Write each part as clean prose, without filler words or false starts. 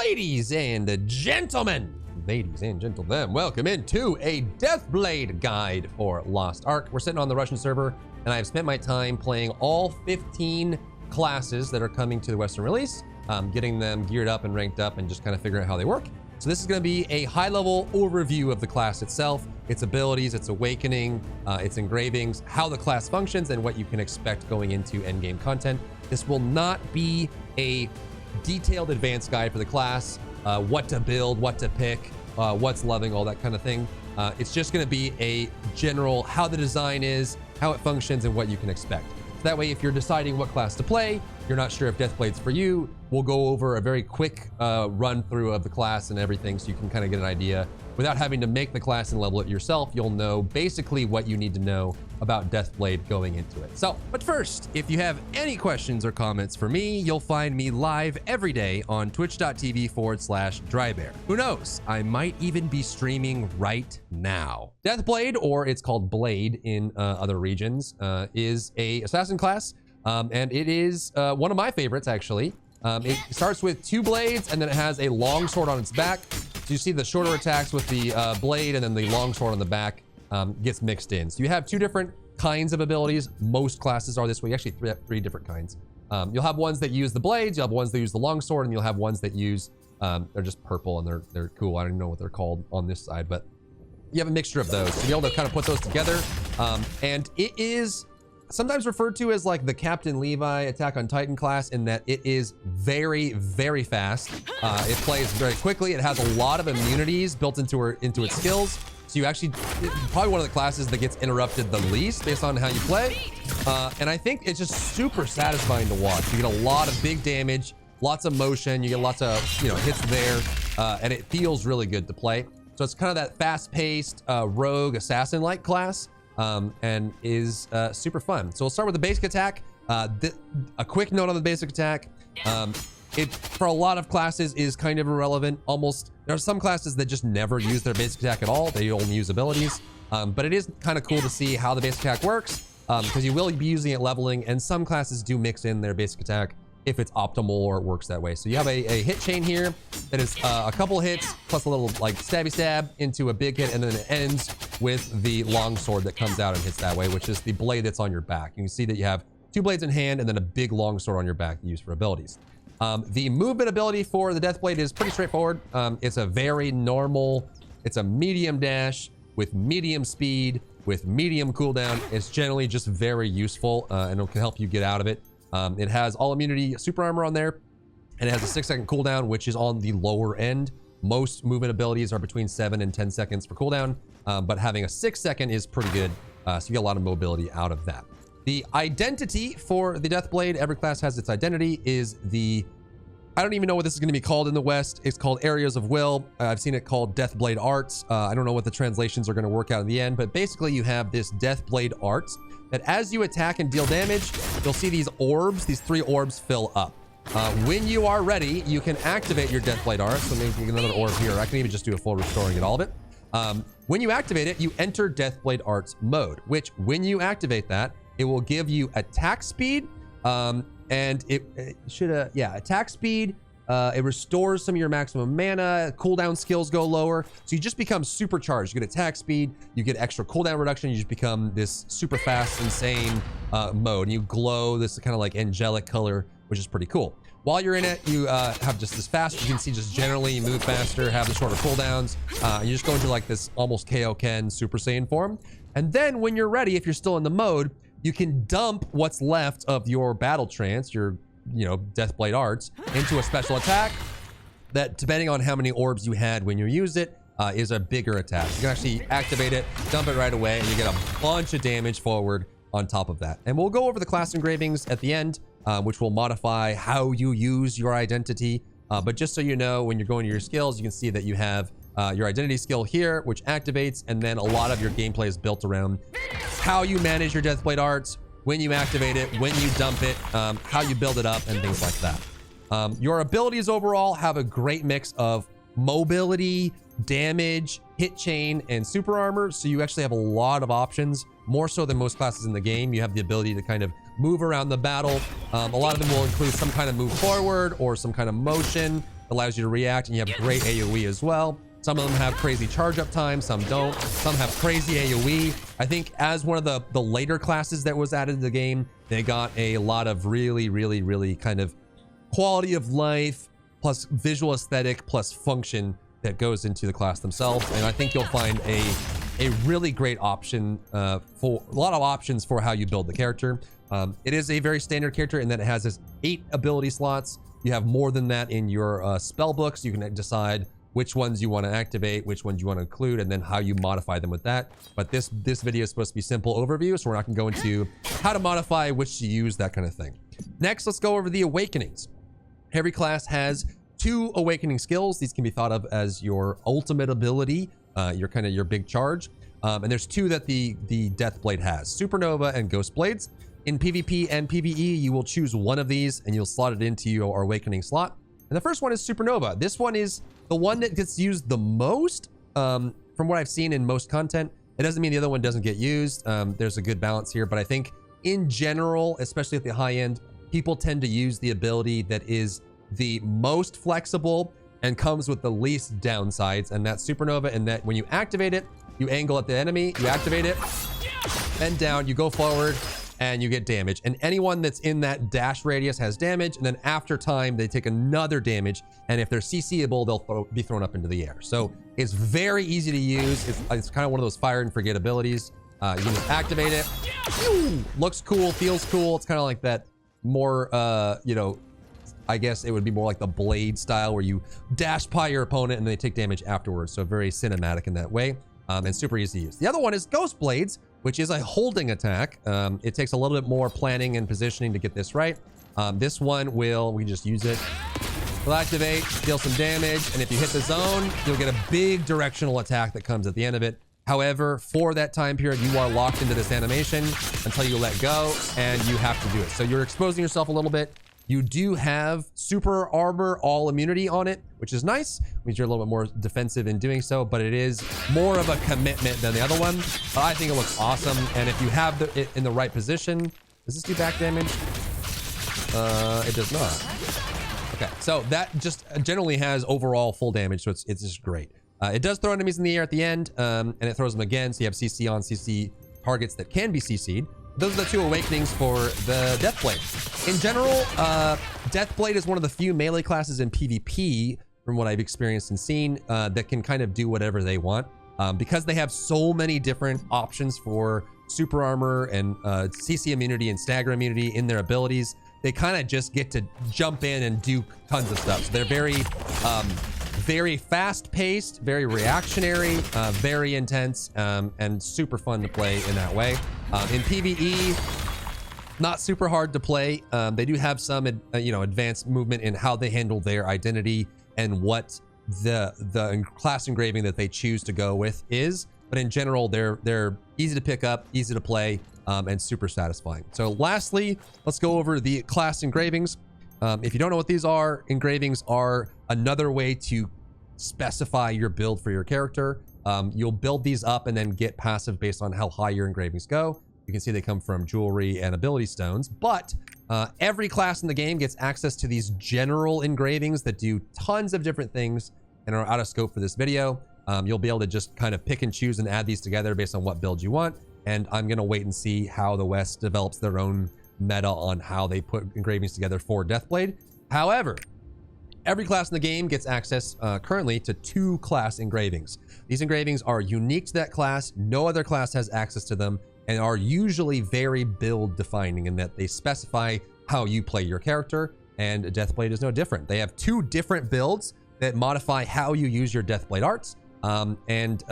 Ladies and gentlemen, welcome into a Deathblade guide for Lost Ark. We're sitting on the Russian server, and I've spent my time playing all 15 classes that are coming to the Western release, getting them geared up and ranked up and just kind of figuring out how they work. So this is going to be a high-level overview of the class itself, its abilities, its awakening, its engravings, how the class functions, and what you can expect going into endgame content. This will not be a detailed advanced guide for the class, what to build, what to pick, what's loving, all that kind of thing. It's just going to be a general how the design is, how it functions, and what you can expect. So that way, if you're deciding what class to play, you're not sure if Deathblade's for you, we'll go over a very quick run through of the class and everything, so you can kind of get an idea. Without having to make the class and level it yourself, you'll know basically what you need to know about Deathblade going into it. So, but first, if you have any questions or comments for me, you'll find me live every day on twitch.tv/Drybear. Who knows? I might even be streaming right now. Deathblade, or it's called Blade in other regions, is a assassin class, and it is one of my favorites, actually. It starts with 2 blades, and then it has a long sword on its back. So you see the shorter attacks with the blade, and then the long sword on the back gets mixed in. So you have 2 different kinds of abilities. Most classes are this way. Actually, 3 different kinds. You'll have ones that use the blades, you'll have ones that use the long sword, and you'll have ones that use, they're just purple and they're cool. I don't even know what they're called on this side, but you have a mixture of those. So you'll be able to kind of put those together. And it is sometimes referred to as like the Captain Levi Attack on Titan class, in that it is very, very fast. It plays very quickly. It has a lot of immunities built into its skills. So you actually, probably one of the classes that gets interrupted the least based on how you play. And I think it's just super satisfying to watch. You get a lot of big damage, lots of motion, you get lots of hits there, and it feels really good to play. So it's kind of that fast-paced rogue assassin-like class. And is super fun. So we'll start with the basic attack. A quick note on the basic attack. It, for a lot of classes, is kind of irrelevant. Almost, there are some classes that just never use their basic attack at all. They only use abilities. But it is kind of cool to see how the basic attack works, because you will be using it leveling, and some classes do mix in their basic attack if it's optimal or it works that way. So you have a hit chain here that is a couple hits plus a little like stabby stab into a big hit, and then it ends with the long sword that comes out and hits that way, which is the blade that's on your back. You can see that you have 2 blades in hand and then a big long sword on your back to use for abilities. The movement ability for the Deathblade is pretty straightforward. It's a very normal, it's a medium dash with medium speed, with medium cooldown. It's generally just very useful, and it can help you get out of it. It has all immunity super armor on there, and it has a 6-second cooldown, which is on the lower end. Most movement abilities are between 7 and 10 seconds for cooldown, but having a 6-second is pretty good, so you get a lot of mobility out of that. The identity for the Deathblade, every class has its identity, is the, I don't even know what this is going to be called in the West. It's called Areas of Will. I've seen it called Deathblade Arts. I don't know what the translations are going to work out in the end, but basically you have this Deathblade Arts that as you attack and deal damage, you'll see these orbs, these 3 orbs fill up. When you are ready, you can activate your Deathblade Arts. So maybe another orb here. I can even just do a full restore and get all of it. When you activate it, you enter Deathblade Arts mode, which when you activate that, it will give you attack speed, and it should, attack speed. It restores some of your maximum mana, cooldown skills go lower. So you just become supercharged. You get attack speed, you get extra cooldown reduction, you just become this super fast, insane mode. And you glow this kind of like angelic color, which is pretty cool. While you're in it, you have just this fast, you can see just generally you move faster, have the shorter cooldowns. You just go into like this almost Kaioken Super Saiyan form. And then when you're ready, if you're still in the mode, you can dump what's left of your battle trance, your Deathblade Arts, into a special attack that, depending on how many orbs you had when you used it, is a bigger attack. You can actually activate it, dump it right away, and you get a bunch of damage forward on top of that. And we'll go over the class engravings at the end, which will modify how you use your identity. But just so you know, when you're going to your skills, you can see that you have your identity skill here, which activates, and then a lot of your gameplay is built around how you manage your Deathblade Arts, when you activate it, when you dump it, how you build it up, and things like that. Your abilities overall have a great mix of mobility, damage, hit chain, and super armor. So you actually have a lot of options, more so than most classes in the game. You have the ability to kind of move around the battle. A lot of them will include some kind of move forward or some kind of motion. allows you to react, and you have great AoE as well. Some of them have crazy charge up time, some don't. Some have crazy AoE. I think as one of the later classes that was added to the game, they got a lot of really kind of quality of life plus visual aesthetic plus function that goes into the class themselves. And I think you'll find a really great option for a lot of options for how you build the character. It is a very standard character in that it has this 8 ability slots. You have more than that in your spell books. You can decide which ones you want to activate, which ones you want to include, and then how you modify them with that. But this video is supposed to be simple overview, so we're not going to go into how to modify, which to use, that kind of thing. Next, let's go over the awakenings. Every class has 2 awakening skills. These can be thought of as your ultimate ability, your big charge. And there's 2 that the Deathblade has, Supernova and Ghost Blades. In PvP and PvE, you will choose one of these and you'll slot it into your awakening slot. And the first one is Supernova. This one is the one that gets used the most from what I've seen in most content. It doesn't mean the other one doesn't get used. There's a good balance here, but I think in general, especially at the high end, people tend to use the ability that is the most flexible and comes with the least downsides, and that's Supernova. And that when you activate it, you angle at the enemy, you activate it, bend down, you go forward, and you get damage. And anyone that's in that dash radius has damage, and then after time, they take another damage. And if they're CCable, they'll be thrown up into the air. So it's very easy to use. It's kind of one of those fire and forget abilities. You can just activate it. Looks cool, feels cool. It's kind of like that more, I guess it would be more like the blade style where you dash by your opponent and they take damage afterwards. So very cinematic in that way, and super easy to use. The other one is Ghost Blades, which is a holding attack. It takes a little bit more planning and positioning to get this right. This one we can just use it. We'll activate, deal some damage, and if you hit the zone, you'll get a big directional attack that comes at the end of it. However, for that time period, you are locked into this animation until you let go, and you have to do it. So you're exposing yourself a little bit. You do have super armor, all immunity on it, which is nice. Means you're a little bit more defensive in doing so, but it is more of a commitment than the other one. I think it looks awesome, and if you have it in the right position, does this do back damage? It does not. Okay, so that just generally has overall full damage, so it's just great. It does throw enemies in the air at the end, and it throws them again, so you have CC on CC targets that can be CC'd. Those are the 2 awakenings for the Deathblade. In general, Deathblade is one of the few melee classes in PvP, from what I've experienced and seen, that can kind of do whatever they want. Because they have so many different options for super armor and CC immunity and stagger immunity in their abilities, they kind of just get to jump in and do tons of stuff. So they're very fast-paced, very reactionary, very intense, and super fun to play in that way. In PvE, not super hard to play. They do have some, advanced movement in how they handle their identity and what the class engraving that they choose to go with is. But in general, they're easy to pick up, easy to play, and super satisfying. So lastly, let's go over the class engravings. If you don't know what these are, engravings are another way to specify your build for your character. You'll build these up and then get passive based on how high your engravings go. You can see they come from jewelry and ability stones, but every class in the game gets access to these general engravings that do tons of different things and are out of scope for this video. You'll be able to just kind of pick and choose and add these together based on what build you want. And I'm going to wait and see how the West develops their own meta on how they put engravings together for Deathblade. However, every class in the game gets access currently to 2 class engravings. These engravings are unique to that class. No other class has access to them and are usually very build defining in that they specify how you play your character, and Deathblade is no different. They have 2 different builds that modify how you use your Deathblade arts, and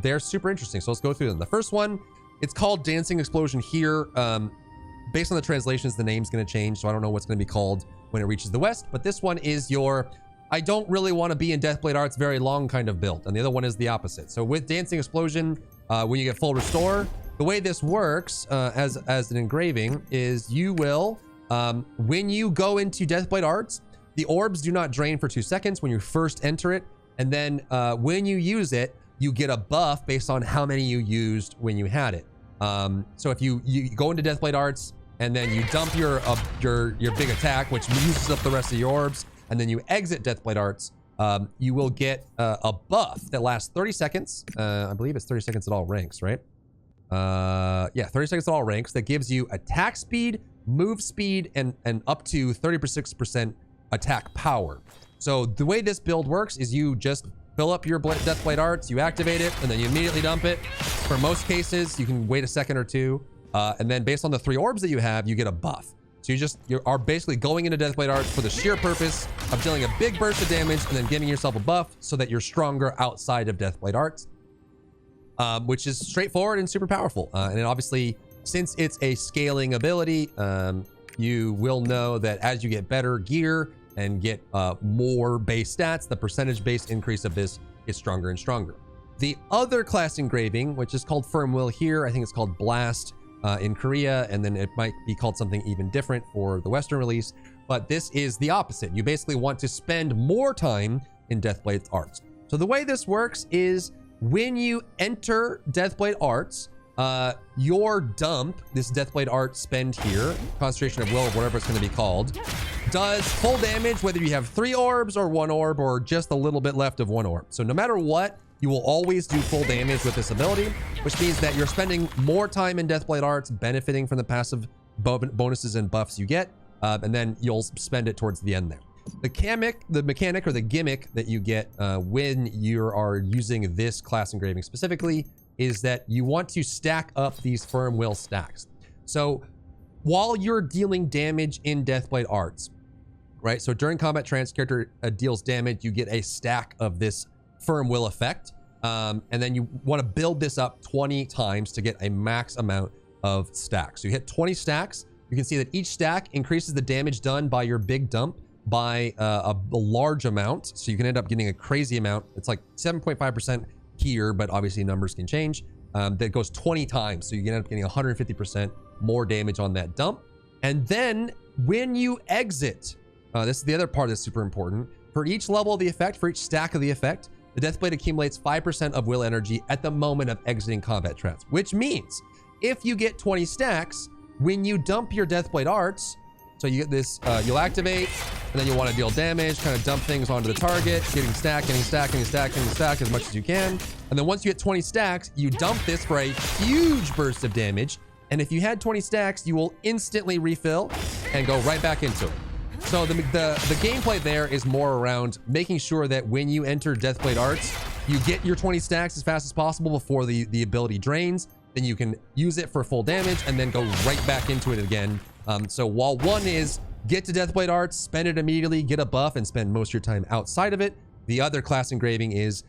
they're super interesting. So let's go through them. The first one, it's called Dancing Explosion here. Based on the translations, the name's going to change, so I don't know what's going to be called when it reaches the West, but this one is your I don't really want to be in Deathblade arts very long kind of build, and the other one is the opposite. So with Dancing Explosion, when you get full restore, the way this works as an engraving is you will, when you go into Deathblade arts, the orbs do not drain for 2 seconds when you first enter it, and then when you use it, you get a buff based on how many you used when you had it. So if you go into Deathblade arts and then you dump your big attack, which uses up the rest of your orbs, and then you exit Deathblade Arts, you will get a buff that lasts 30 seconds. I believe it's 30 seconds at all ranks, right? Yeah, 30 seconds at all ranks. That gives you attack speed, move speed, and up to 36% attack power. So the way this build works is you just fill up your Deathblade Arts, you activate it, and then you immediately dump it. For most cases, you can wait a second or two. And then based on the 3 orbs that you have, you get a buff. So you are basically going into Deathblade Arts for the sheer purpose of dealing a big burst of damage and then giving yourself a buff so that you're stronger outside of Deathblade Arts, which is straightforward and super powerful. And obviously, since it's a scaling ability, you will know that as you get better gear and get more base stats, the percentage base increase of this is stronger and stronger. The other class engraving, which is called Firm Will here, I think it's called Blast in Korea, and then it might be called something even different for the Western release, but this is the opposite. You basically want to spend more time in Deathblade Arts. So the way this works is when you enter Deathblade Arts, your dump, this Deathblade Art spend here, concentration of will, or whatever it's going to be called, does full damage whether you have 3 orbs or 1 orb or just a little bit left of 1 orb. So no matter what, you will always do full damage with this ability, which means that you're spending more time in Deathblade Arts, benefiting from the passive bonuses and buffs you get, and then you'll spend it towards the end there. The mechanic or the gimmick that you get when you are using this class engraving specifically is that you want to stack up these Firm Will stacks. So while you're dealing damage in Deathblade Arts, right? So during combat, trans character deals damage, you get a stack of this Firm Will effect. And then you want to build this up 20 times to get a max amount of stacks. So you hit 20 stacks. You can see that each stack increases the damage done by your big dump by a large amount. So you can end up getting a crazy amount. It's like 7.5% here, but obviously numbers can change. That goes 20 times. So you can end up getting 150% more damage on that dump. And then when you exit, this is the other part that's super important. For each level of the effect, for each stack of the effect, the Deathblade accumulates 5% of will energy at the moment of exiting combat trance, which means if you get 20 stacks, when you dump your Deathblade Arts, so you get this, you'll activate, and then you'll want to deal damage, kind of dump things onto the target, getting stack as much as you can. And then once you get 20 stacks, you dump this for a huge burst of damage. And if you had 20 stacks, you will instantly refill and go right back into it. So the gameplay there is more around making sure that when you enter Deathblade Arts, you get your 20 stacks as fast as possible before the ability drains. Then you can use it for full damage and then go right back into it again. So while one is get to Deathblade Arts, spend it immediately, get a buff, and spend most of your time outside of it, the other class engraving is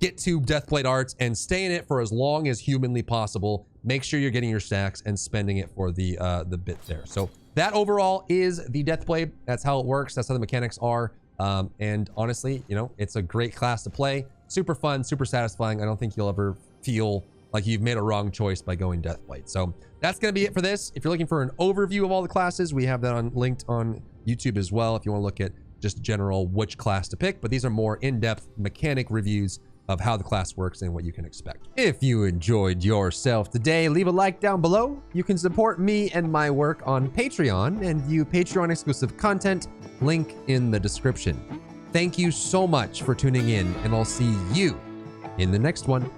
get to Deathblade Arts and stay in it for as long as humanly possible. Make sure you're getting your stacks and spending it for the bit there. So that overall is the Deathblade. That's how it works. That's how the mechanics are. And honestly, you know, it's a great class to play. Super fun, super satisfying. I don't think you'll ever feel like you've made a wrong choice by going Deathblade. So that's going to be it for this. If you're looking for an overview of all the classes, we have that linked on YouTube as well if you want to look at just general which class to pick. But these are more in-depth mechanic reviews of how the class works and what you can expect. If you enjoyed yourself today, leave a like down below. You can support me and my work on Patreon and view Patreon exclusive content, link in the description. Thank you so much for tuning in, and I'll see you in the next one.